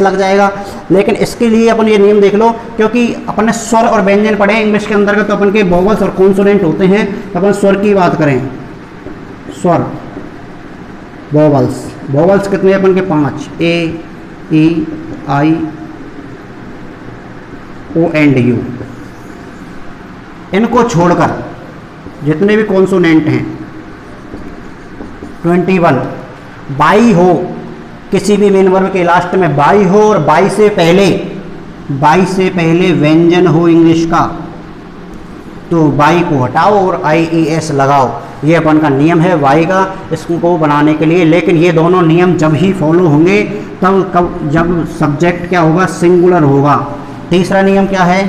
लग जाएगा। लेकिन इसके लिए अपन ये नियम देख लो, क्योंकि अपन ने स्वर और व्यंजन पढ़े हैं इंग्लिश के अंतर्गत, तो अपन के वोवल्स और कॉन्सोनेंट होते हैं। तो अपन स्वर की बात करें, स्वर वोवल्स, वोवल्स कितने अपन के 5, ए ई आई ओ एंड यू। इनको छोड़कर जितने भी कॉन्सोनेंट हैं 21, बाई हो, किसी भी मेन वर्ब के लास्ट में बाई हो और बाई से पहले व्यंजन हो इंग्लिश का, तो बाई को हटाओ और आई ई एस लगाओ। ये अपन का नियम है वाई का, इसको बनाने के लिए। लेकिन ये दोनों नियम जब ही फॉलो होंगे तब कब, जब सब्जेक्ट क्या होगा, सिंगुलर होगा। तीसरा नियम क्या है,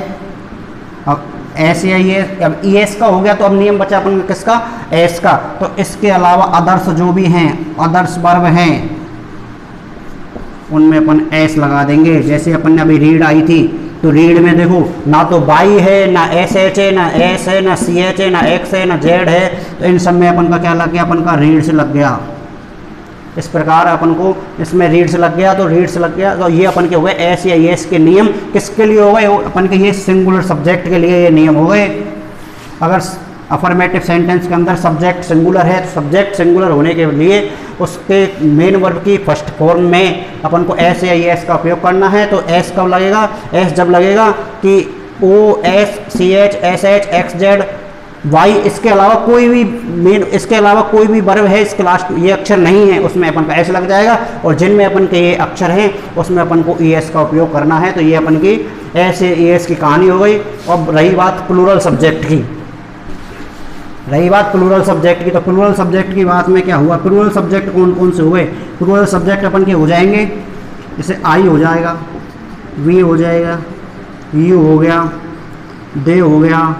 अब एस या ये, अब ई एस का हो गया तो अब नियम बचा अपन किसका, एस का। तो इसके अलावा अदर्स जो भी हैं, अदर्स वर्ब हैं, उनमें अपन एस लगा देंगे। जैसे अपन ने अभी रीड आई थी, तो रीड में देखो ना तो बाई है, ना एस एच है, ना एस है, ना सी एच है, ना एक्स है, ना जेड है, तो इन सब में अपन का क्या लग गया, अपन का रीड से लग गया। इस प्रकार अपन को इसमें रीड से लग गया, तो रीड से लग गया, तो ये अपन के हो गए एस या एस के नियम। किसके लिए हो गए, अपन के ये सिंगुलर सब्जेक्ट के लिए ये नियम हो गए। अगर अफर्मेटिव सेंटेंस के अंदर सब्जेक्ट सिंगुलर है, तो सब्जेक्ट सिंगुलर होने के लिए उसके मेन वर्ब की फर्स्ट फॉर्म में अपन को एस या एस का उपयोग करना है। तो एस कब लगेगा, एस जब लगेगा कि O S C H S H X Z Y, इसके अलावा कोई भी मेन, इसके अलावा कोई भी वर्ब है इसके लास्ट ये अक्षर नहीं है, उसमें अपन का एस लग जाएगा। और जिनमें अपन के ये अक्षर हैं उसमें अपन को ई एस का उपयोग करना है। तो ये अपन की एस या एस की कहानी हो गई। अब रही बात प्लूरल सब्जेक्ट की, प्लूरल सब्जेक्ट की, तो प्लूरल सब्जेक्ट की बात में क्या हुआ, प्लूरल सब्जेक्ट कौन कौन से हो गए, प्लूरल सब्जेक्ट अपन के हो जाएंगे, जैसे आई हो जाएगा, वी हो जाएगा, यू हो गया, दे हो गया,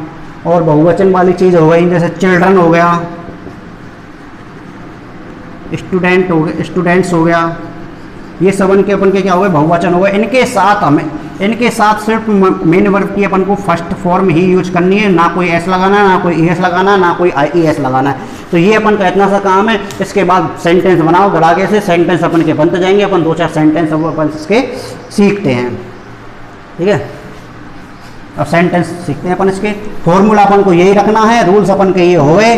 और बहुवचन वाली चीज़ हो गई, जैसे चिल्ड्रन हो गया, स्टूडेंट हो गया, स्टूडेंट्स हो गया। ये सब अपन के क्या हो गए, बहुवचन हो गए। इनके साथ सिर्फ मेन वर्ब की अपन को फर्स्ट फॉर्म ही यूज करनी है, ना कोई एस लगाना है, ना कोई ई एस लगाना है, ना कोई आई ई एस लगाना है। तो ये अपन का इतना सा काम है। इसके बाद सेंटेंस बनाओ, गड़ागे से सेंटेंस अपन के बनते जाएंगे। अपन 2-4 सेंटेंस अब अपन इसके सीखते हैं, ठीक है। अब सेंटेंस सीखते हैं अपन इसके। फॉर्मूला अपन को यही रखना है, रूल्स अपन के ये हो गए।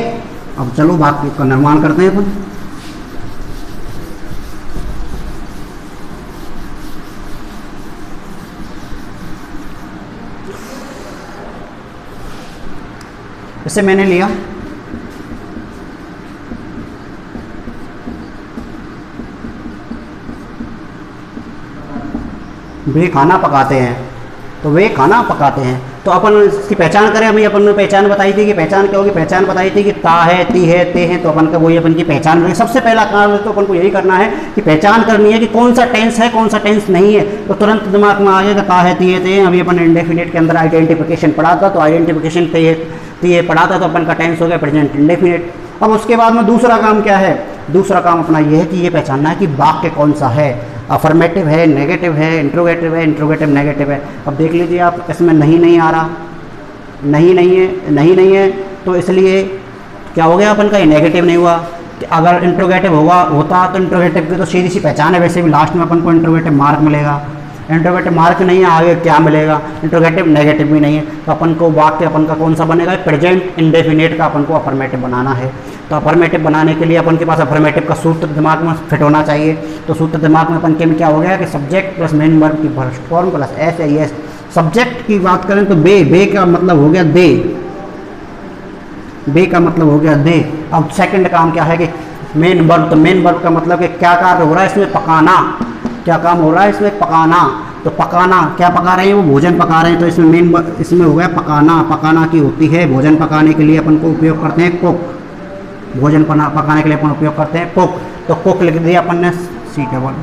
अब चलो बाकी का निर्माण करते हैं अपन। इसे मैंने लिया, वे खाना पकाते हैं, तो वे खाना पकाते हैं। तो अपन इसकी पहचान करें। अभी अपन ने पहचान बताई थी कि पहचान क्या होगी, पहचान बताई थी कि ता है, ती है, ते हैं, तो अपन का वही अपन की पहचान करें। सबसे पहला काम है तो अपन को यही करना है कि पहचान करनी है कि कौन सा टेंस है, कौन सा टेंस नहीं है। तो तुरंत दिमाग में आ जाएगा ता है, ती है, ते हैं। अभी अपन इंडेफिनिट के अंदर आइडेंटिफिकेशन पढ़ा था, तो आइडेंटिफिकेशन ती है पढ़ा था, तो अपन का टेंस हो गया प्रेजेंट इंडेफिनिट। अब उसके बाद में दूसरा काम क्या है, दूसरा काम अपना ये है कि ये पहचानना है कि वाक्य कौन सा है, अफर्मेटिव है, नेगेटिव है, इंट्रोगेटिव है, इंट्रोगेटिव नेगेटिव है। अब देख लीजिए आप, इसमें नहीं आ रहा, नहीं है, तो इसलिए क्या हो गया अपन का, ये नेगेटिव नहीं हुआ। अगर इंट्रोगेटिव होता तो इंट्रोगेटिव की तो सीधी सी पहचान है। वैसे भी लास्ट में अपन को इंट्रोगेटिव मार्क मिलेगा, इंट्रोगेटिव मार्क नहीं है, आगे क्या मिलेगा, इंट्रोगेटिव नेगेटिव भी नहीं है। तो अपन को वाक्य अपन का कौन सा बनेगा, प्रेजेंट इंडेफिनिट का अपन को अफर्मेटिव बनाना है। तो अफर्मेटिव बनाने के लिए अपन के पास अफर्मेटिव का सूत्र दिमाग में फिट होना चाहिए। तो सूत्र दिमाग में अपन के में क्या हो गया कि सब्जेक्ट प्लस मेन वर्ब की फर्स्ट फॉर्म प्लस एस या एस। सब्जेक्ट की बात करें तो बे का मतलब हो गया दे, बे का मतलब हो गया दे। अब सेकंड काम क्या है कि मेन वर्ब, तो मेन वर्ब का मतलब कि क्या कार्य हो रहा है इसमें, पकाना। क्या काम हो रहा है इसमें, पकाना। तो पकाना, क्या पका रहे हैं, वो भोजन पका रहे हैं। तो इसमें हो गया पकाना। पकाना की होती है भोजन पकाने के लिए अपन को उपयोग करते हैं कुक, भोजन पकाने के लिए अपन उपयोग करते हैं कुक। तो कुक लिख दिया अपन ने, सी डबल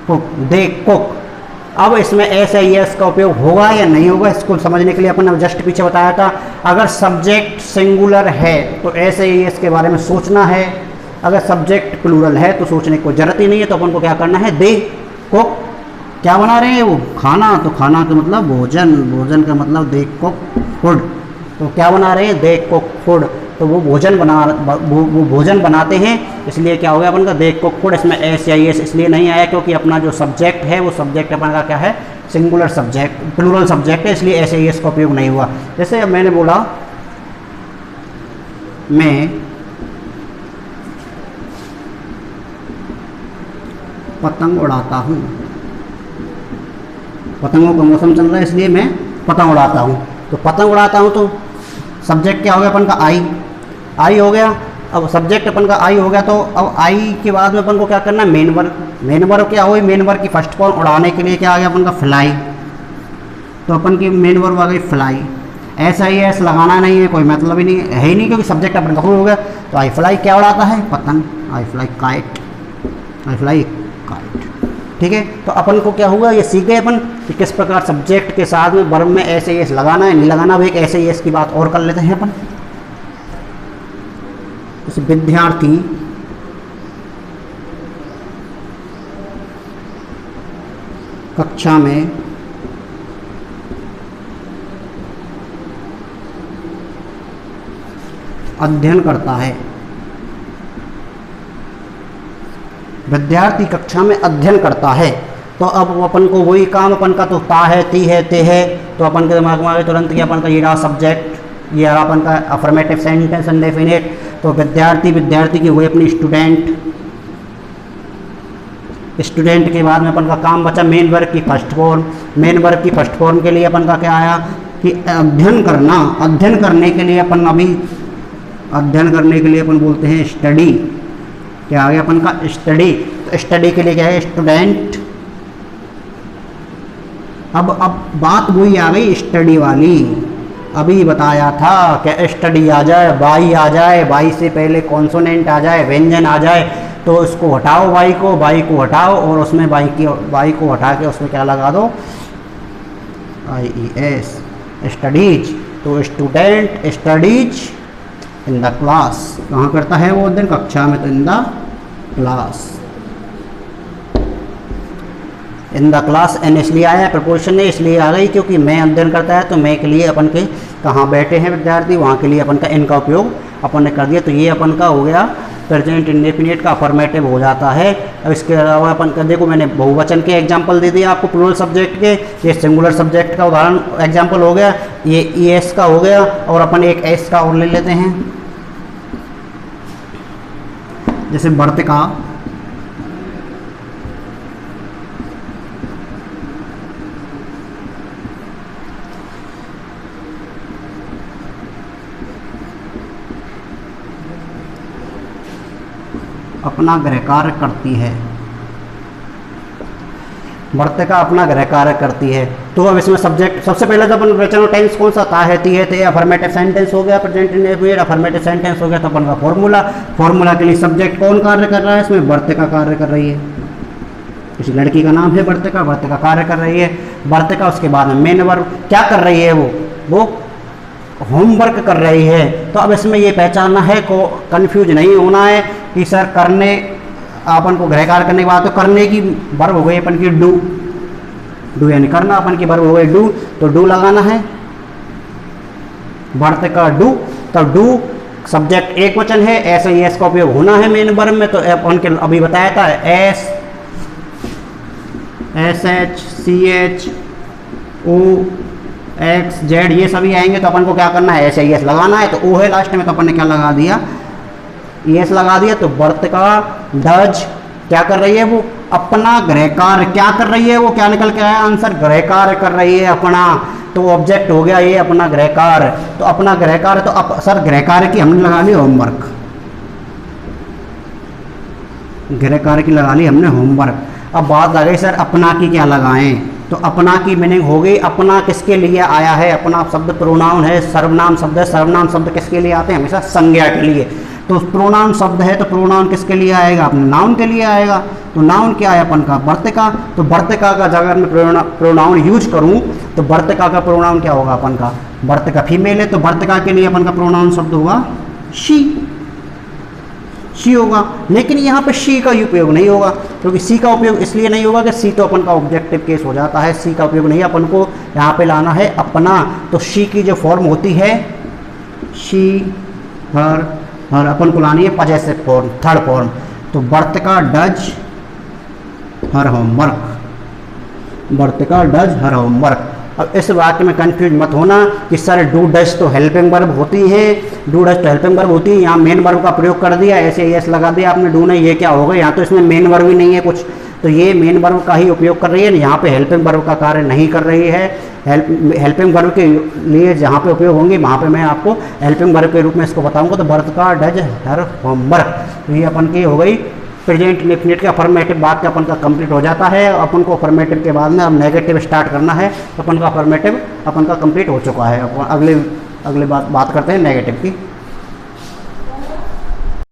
कुक, दे कुक। अब इसमें एस या एस का उपयोग होगा या नहीं होगा, इसको समझने के लिए अपन ने जस्ट पीछे बताया था, अगर सब्जेक्ट सिंगुलर है तो एस या एस के बारे में सोचना है। अगर सब्जेक्ट प्लूरल है तो सोचने की कोई जरूरत ही नहीं है। तो अपन को क्या करना है, दे कुक, क्या बना रहे हैं वो, खाना। तो खाना का मतलब भोजन, भोजन का मतलब दे कुक फूड। तो क्या बना रहे हैं, दे कुक फूड। तो वो भोजन वो भोजन बनाते हैं, इसलिए क्या हो गया अपन का दे कुक्ड। इसमें एस या एस इसलिए नहीं आया क्योंकि अपना जो सब्जेक्ट है वो सब्जेक्ट अपन का क्या है, सिंगुलर सब्जेक्ट, प्लूरल सब्जेक्ट है, इसलिए एस या एस का उपयोग नहीं हुआ। जैसे अब मैंने बोला मैं पतंग उड़ाता हूँ, पतंगों का मौसम चल रहा है इसलिए मैं पतंग उड़ाता हूँ। तो पतंग उड़ाता हूँ तो सब्जेक्ट क्या हो गया अपन का आई हो गया। अब सब्जेक्ट अपन का आई हो गया तो अब आई के बाद में अपन को क्या करना है, मेन वर्ब क्या हो, मेन वर्ब की फर्स्ट फॉर्म उड़ाने के लिए क्या आ गया अपन का फ्लाई, तो अपन की मेन वर्ब आ गई फ्लाई। ऐसा ही ऐसा लगाना नहीं है, कोई मतलब ही नहीं है ही नहीं क्योंकि सब्जेक्ट अपन का हो गया। तो आई फ्लाई क्या उड़ाता है, पतंग, आई फ्लाई काइट, आई फ्लाई काइट। ठीक है, तो अपन को क्या हुआ, ये सीख गए अपन कि किस प्रकार सब्जेक्ट के साथ में वर्ब में ऐसे एस लगाना है नहीं लगाना। अब एक ऐसे एस की बात और कर लेते हैं अपन। जैसे विद्यार्थी कक्षा में अध्ययन करता है, विद्यार्थी कक्षा में अध्ययन करता है। तो अब अपन को वही काम अपन का तो ता है, ती है, ते है, तो अपन के दिमाग में आ गया तुरंत कि अपन का ये रहा सब्जेक्ट, ये रहा अपन का अफर्मेटिव सेंटेंस इंडेफिनिट। तो विद्यार्थी की हुई अपनी स्टूडेंट के बाद में अपन का काम बचा मेन वर्ब की फर्स्ट फॉर्म। मेन वर्ब की फर्स्ट फॉर्म के लिए अपन का क्या आया कि अध्ययन करना, अध्ययन करने के लिए अपन बोलते हैं स्टडी। क्या आ गया अपन का स्टडी, तो स्टडी के लिए क्या है स्टूडेंट। अब बात वही आ गई स्टडी वाली, अभी बताया था कि स्टडी आ जाए, बाई आ जाए, बाई से पहले कॉन्सोनेंट आ जाए, व्यंजन आ जाए, तो उसको हटाओ, बाई को हटाओ और उसमें बाई को हटा के उसमें क्या लगा दो, IES, स्टडीज। तो student studies in the class, कहाँ करता है वो अध्ययन, कक्षा में, तो in the class. In the class in इसलिए आया, प्रपोजिशन ने इसलिए आ गई क्योंकि मैं अध्ययन करता है, तो मैं के लिए अपन के कहाँ बैठे हैं विद्यार्थी, वहाँ के लिए अपन का इन का उपयोग अपन ने कर दिया। तो ये अपन का हो गया प्रेजेंट इंडेफिनिट का अफर्मेटिव हो जाता है। अब इसके अलावा अपन का देखो मैंने बहुवचन के एग्जाम्पल दे दिया आपको प्लूरल सब्जेक्ट के, ये सिंगुलर सब्जेक्ट का उदाहरण एग्जाम्पल हो गया, ये ES का हो गया, और अपन एक S का और ले लेते हैं। जैसे वर्तिका, अपना गृह कार्य करती है, वर्तिका अपना गृह कार्य करती है। तो अब इसमें सब्जेक्ट सबसे पहले तो अपन वचन टेंस कौन सा, ता है, ती है, ते, अफर्मेटिव सेंटेंस हो गया, प्रेजेंट इंडेफिनिट अफर्मेटिव सेंटेंस हो गया। तो अपन का फॉर्मूला के लिए सब्जेक्ट कौन कार्य कर रहा है, इसमें वर्तिका कार्य कर रही है। इस लड़की का नाम है वर्तिका कार्य कर रही है। वर्तिका उसके बाद में मेन वर्ब क्या कर रही है, वो होमवर्क कर रही है। तो अब इसमें ये पहचानना है को कंफ्यूज नहीं होना है कि सर करने अपन को गृह कार्य करने के बाद तो करने की वर्ब हो गई अपन की डू यानी करना, अपन की वर्ब हो गई डू, तो डू लगाना है, वर्तिका डू। तो डू सब्जेक्ट एक वचन है, ऐसे ही एस का उपयोग होना है मेन वर्ब में। तो अपन के अभी बताया था S, SH, CH, O, X, Z ये सभी आएंगे, तो अपन को क्या करना है, ऐसे ES लगाना है। तो O है लास्ट में, तो अपन ने क्या लगा दिया, ES लगा दिया। तो वर्तिका डज क्या कर रही है, वो अपना गृह कार्य क्या कर रही है, वो क्या निकल के आया आंसर, गृह कार्य कर रही है अपना। तो ऑब्जेक्ट हो गया ये अपना गृह कार्य। तो अपना गृह कार्य, तो सर गृह कार्य की हमने लगा ली होमवर्क, गृह कार्य की लगा ली हमने होमवर्क। अब बात आ गई सर अपना की क्या लगाएं, तो अपना की मीनिंग हो गई, अपना किसके लिए आया है, अपना शब्द प्रोनाउन है, सर्वनाम शब्द है। सर्वनाम शब्द किसके लिए आते हैं, हमेशा संज्ञा के लिए। तो प्रोनाउन शब्द है, तो प्रोनाउन किसके लिए आएगा, अपने नाउन के लिए आएगा। तो नाउन क्या है अपन का, वर्तिका। तो वर्तिका का अगर मैं प्रोनाउन यूज करूं तो वर्तिका का प्रोनाउन क्या होगा अपन का, वर्तिका फीमेल है, तो वर्तिका के लिए अपन का प्रोनाउन शब्द होगा शी होगा। लेकिन यहाँ पे शी का उपयोग नहीं होगा, क्योंकि सी का उपयोग इसलिए नहीं होगा कि सी तो अपन का ऑब्जेक्टिव केस हो जाता है, सी का उपयोग नहीं, अपन को यहाँ पे लाना है अपना। तो शी की जो फॉर्म होती है शी हर अपन को लानी है पजेसिव फॉर्म, थर्ड फॉर्म। तो Vartika does her homework, Vartika does her homework. अब इस वाक्य में कंफ्यूज मत होना कि सर डू डज तो हेल्पिंग वर्ब होती है, डू डज तो हेल्पिंग वर्ब होती है, यहाँ मेन वर्ब का प्रयोग कर दिया, ऐसे यस लगा दिया आपने, डू नहीं, ये क्या होगा, यहाँ तो इसमें मेन वर्ब ही नहीं है कुछ, तो ये मेन वर्ब का ही उपयोग कर रही है, यहाँ पे हेल्पिंग वर्ब का कार्य नहीं कर रही है। हेल्पिंग वर्ब के लिए जहाँ पे उपयोग होंगे वहाँ पे मैं आपको हेल्पिंग वर्ब के रूप में इसको बताऊंगा। तो वर्तिका डज हर होमवर्क, तो ये अपन की हो गई प्रेजेंट इंडेफिनिट का अफर्मेटिव वाक्य अपन का कंप्लीट हो जाता है। अपन को अफर्मेटिव के बाद में अब नेगेटिव स्टार्ट करना है, तो अपन का अफर्मेटिव अपन का कंप्लीट हो चुका है। अपन अगले बात करते हैं नेगेटिव की।